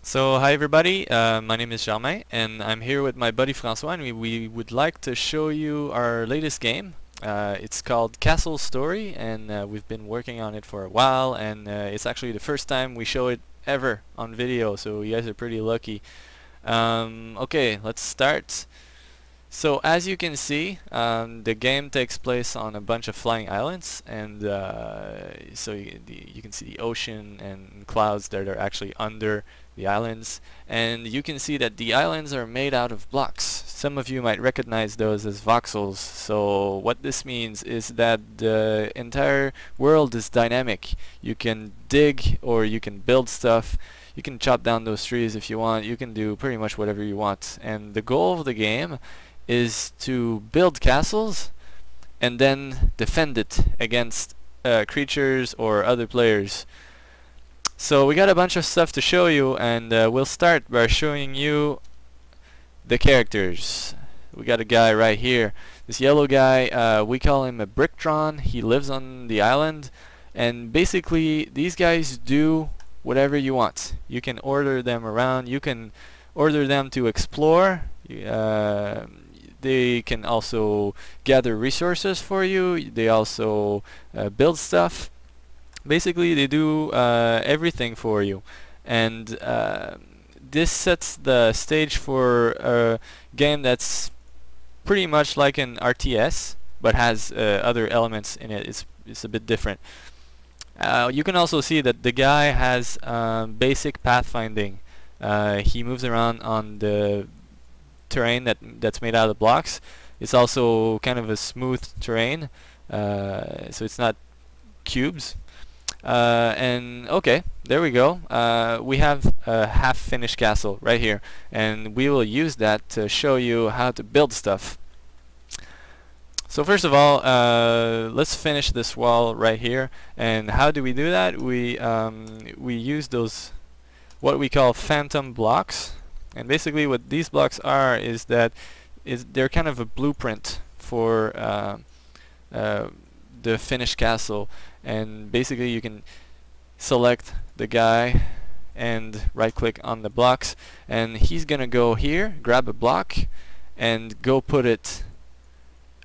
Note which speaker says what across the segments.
Speaker 1: So hi everybody, my name is Germain and I'm here with my buddy François, and we would like to show you our latest game. It's called Castle Story, and we've been working on it for a while, and it's actually the first time we show it ever on video, so you guys are pretty lucky. Okay, let's start. So as you can see, the game takes place on a bunch of flying islands, and so you can see the ocean and clouds that are actually under the islands, and you can see that the islands are made out of blocks. Some of you might recognize those as voxels. So what this means is that the entire world is dynamic. You can dig or you can build stuff. You can chop down those trees if you want. You can do pretty much whatever you want. And the goal of the game is to build castles and then defend it against creatures or other players. So we got a bunch of stuff to show you, and we'll start by showing you the characters. We got a guy right here. This yellow guy, we call him a Bricktron. He lives on the island, and basically these guys do whatever you want. You can order them around. You can order them to explore. They can also gather resources for you. They also build stuff. Basically they do everything for you, and this sets the stage for a game that's pretty much like an RTS but has other elements in it. It's a bit different. You can also see that the guy has basic pathfinding. He moves around on the terrain that's made out of blocks. It's also kind of a smooth terrain, so it's not cubes. And okay, there we go. We have a half-finished castle right here, and we will use that to show you how to build stuff. So first of all, let's finish this wall right here. And how do we do that? We use those what we call phantom blocks, and basically what these blocks are is that they're kind of a blueprint for the finished castle. And basically you can select the guy and right click on the blocks, and he's gonna go here, grab a block and go put it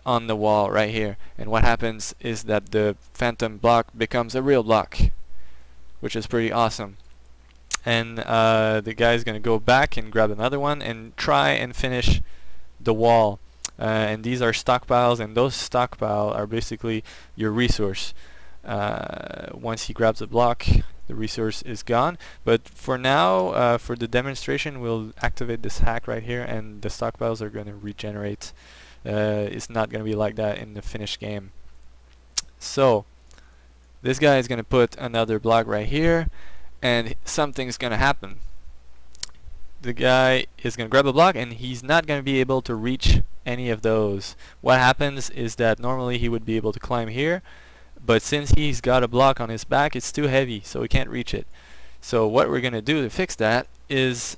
Speaker 1: on the wall right here. And what happens is that the phantom block becomes a real block, which is pretty awesome. And the guy's gonna go back and grab another one and try and finish the wall. And these are stockpiles, and those stockpiles are basically your resource. Once he grabs a block, the resource is gone. But for now, for the demonstration, we'll activate this hack right here, and the stockpiles are going to regenerate. It's not going to be like that in the finished game. So this guy is going to put another block right here, and something's going to happen. The guy is going to grab a block, and he's not going to be able to reach any of those. What happens is that normally he would be able to climb here, but since he's got a block on his back, it's too heavy, so he can't reach it. So what we're going to do to fix that is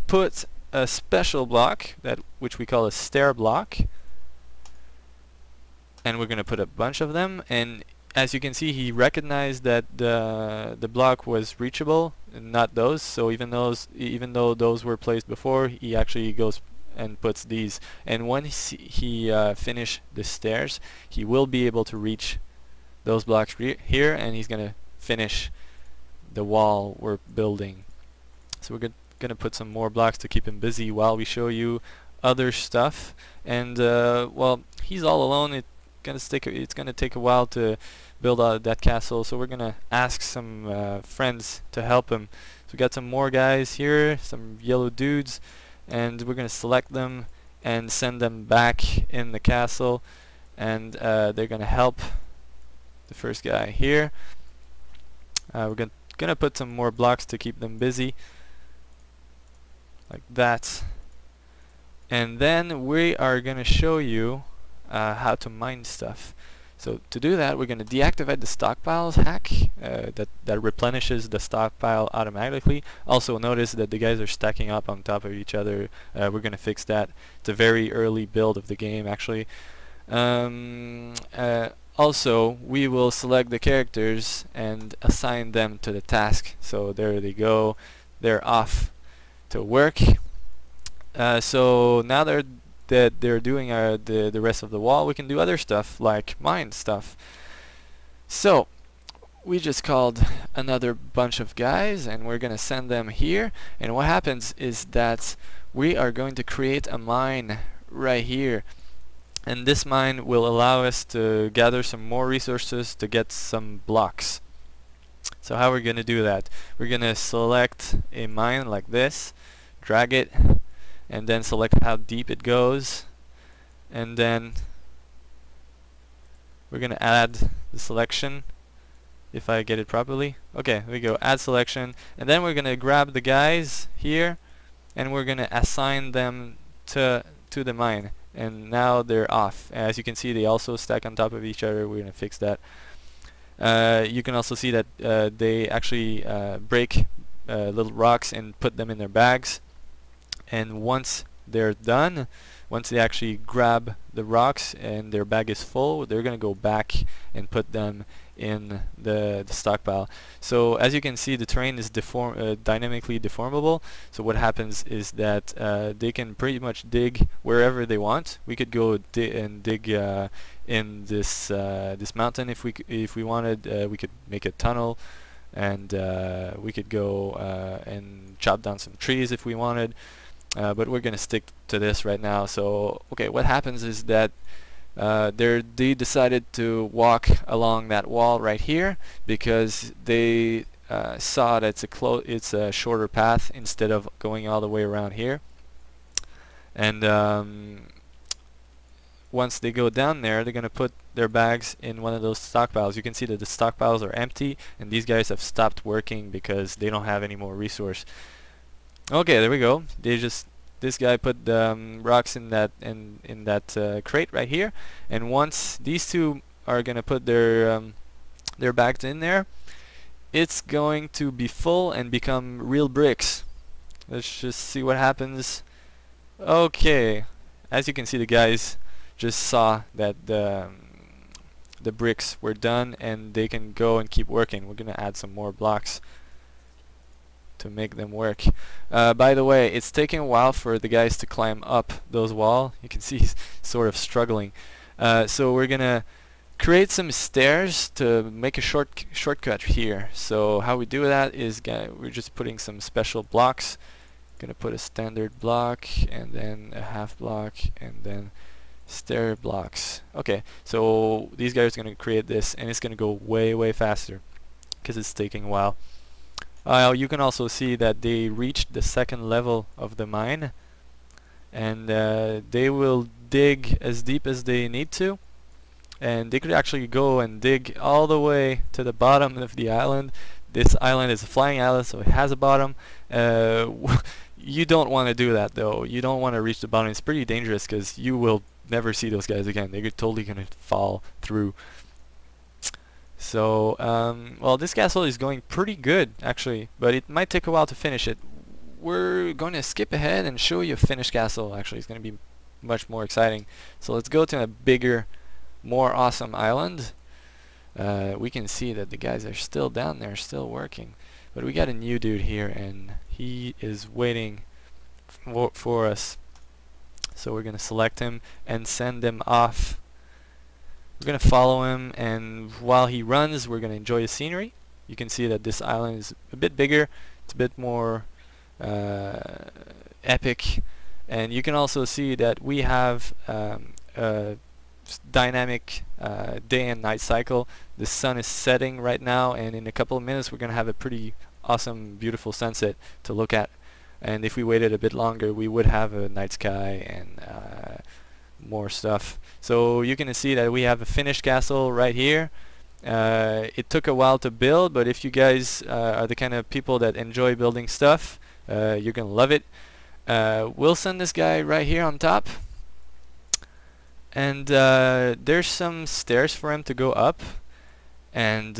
Speaker 1: put a special block, which we call a stair block, and we're going to put a bunch of them. And as you can see, he recognized that the block was reachable and not those. So even though those were placed before, he actually goes and puts these. And once he finish the stairs, he will be able to reach those blocks here, and he's gonna finish the wall we're building. So we're gonna put some more blocks to keep him busy while we show you other stuff. And well, he's all alone. It's gonna take a while to build out that castle, so we're gonna ask some friends to help him. So we got some more guys here, some yellow dudes, and we're gonna select them and send them back in the castle, and they're gonna help the first guy here. We're gonna put some more blocks to keep them busy, like that. And then we are gonna show you how to mine stuff. So to do that, we're gonna deactivate the stockpiles hack that replenishes the stockpile automatically. Also notice that the guys are stacking up on top of each other. We're gonna fix that. It's a very early build of the game, actually. Also, we will select the characters and assign them to the task. So there they go. They're off to work. So now that they're doing the rest of the wall, we can do other stuff like mine stuff. So we just called another bunch of guys and we're gonna send them here, and what happens is that we are going to create a mine right here, and this mine will allow us to gather some more resources to get some blocks. So how we're gonna do that? We're gonna select a mine like this, drag it, and then select how deep it goes, and then we're gonna add the selection, if I get it properly. Okay, there we go, add selection, and then we're gonna grab the guys here and we're gonna assign them to the mine, and now they're off. As you can see, they also stack on top of each other. We're gonna fix that. You can also see that they actually break little rocks and put them in their bags, and once they're done, once they actually grab the rocks and their bag is full, they're gonna go back and put them in the stockpile. So as you can see, the terrain is dynamically deformable. So what happens is that they can pretty much dig wherever they want. We could go dig in this mountain if we wanted. We could make a tunnel, and we could go and chop down some trees if we wanted. But we're gonna stick to this right now. So okay, what happens is that they decided to walk along that wall right here because they saw that it's a shorter path instead of going all the way around here. And once they go down there, they're gonna put their bags in one of those stockpiles. You can see that the stockpiles are empty, and these guys have stopped working because they don't have any more resource. Okay, there we go. This guy put rocks in that crate right here, and once these two are gonna put their bags in there, it's going to be full and become real bricks. Let's just see what happens. Okay, as you can see, the guys just saw that the bricks were done and they can go and keep working. We're gonna add some more blocks to make them work. By the way, it's taking a while for the guys to climb up those walls. You can see he's sort of struggling. So we're gonna create some stairs to make a shortcut here. So how we do that is we're just putting some special blocks. Gonna put a standard block and then a half block and then stair blocks. Okay, so these guys are gonna create this, and it's gonna go way faster because it's taking a while. You can also see that they reached the second level of the mine, and they will dig as deep as they need to, and they could actually go and dig all the way to the bottom of the island. This island is a flying island, so it has a bottom. You don't want to do that though. You don't want to reach the bottom. It's pretty dangerous because you will never see those guys again. They're totally gonna fall through. So, well, this castle is going pretty good, actually, but it might take a while to finish it. We're going to skip ahead and show you a finished castle. Actually, it's going to be much more exciting. So let's go to a bigger, more awesome island. We can see that the guys are still down there, still working. But we got a new dude here, and he is waiting for us. So we're going to select him and send him off. We're going to follow him, and while he runs, we're going to enjoy the scenery. You can see that this island is a bit bigger. It's a bit more epic. And you can also see that we have a dynamic day and night cycle. The sun is setting right now, and in a couple of minutes we're going to have a pretty awesome, beautiful sunset to look at. And if we waited a bit longer, we would have a night sky and more stuff. So you can see that we have a finished castle right here. It took a while to build, but if you guys are the kind of people that enjoy building stuff, you're gonna love it. We'll send this guy right here on top, and there's some stairs for him to go up, and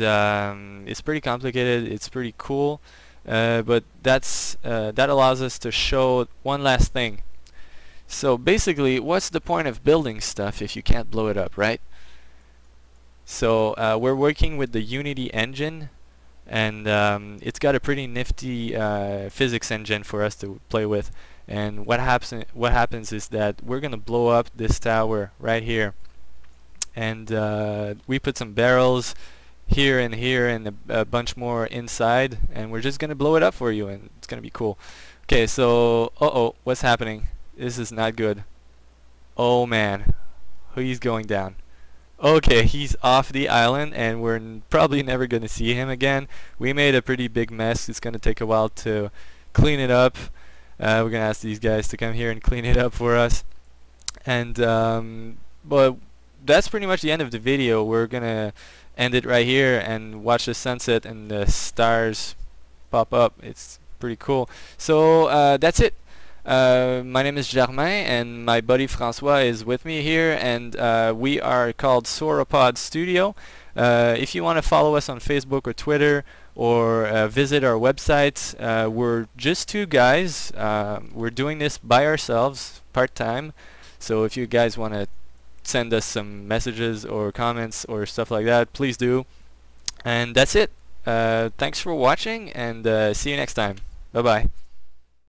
Speaker 1: it's pretty complicated. It's pretty cool, but that allows us to show one last thing. So basically, what's the point of building stuff if you can't blow it up, right? So we're working with the Unity engine and it's got a pretty nifty physics engine for us to play with. And what happens is that we're gonna blow up this tower right here, and we put some barrels here and a bunch more inside, and we're just gonna blow it up for you, and it's gonna be cool. Okay, so what's happening? This is not good. Oh man, he's going down. Okay, he's off the island, and we're probably never gonna see him again. We made a pretty big mess. It's gonna take a while to clean it up. We're gonna ask these guys to come here and clean it up for us. And but that's pretty much the end of the video. We're gonna end it right here and watch the sunset and the stars pop up. It's pretty cool. So that's it. My name is Germain, and my buddy Francois is with me here, and we are called Sauropod Studio. If you want to follow us on Facebook or Twitter, or visit our website, we're just two guys. We're doing this by ourselves, part-time. So if you guys want to send us some messages or comments or stuff like that, please do. And that's it. Thanks for watching, and see you next time. Bye bye.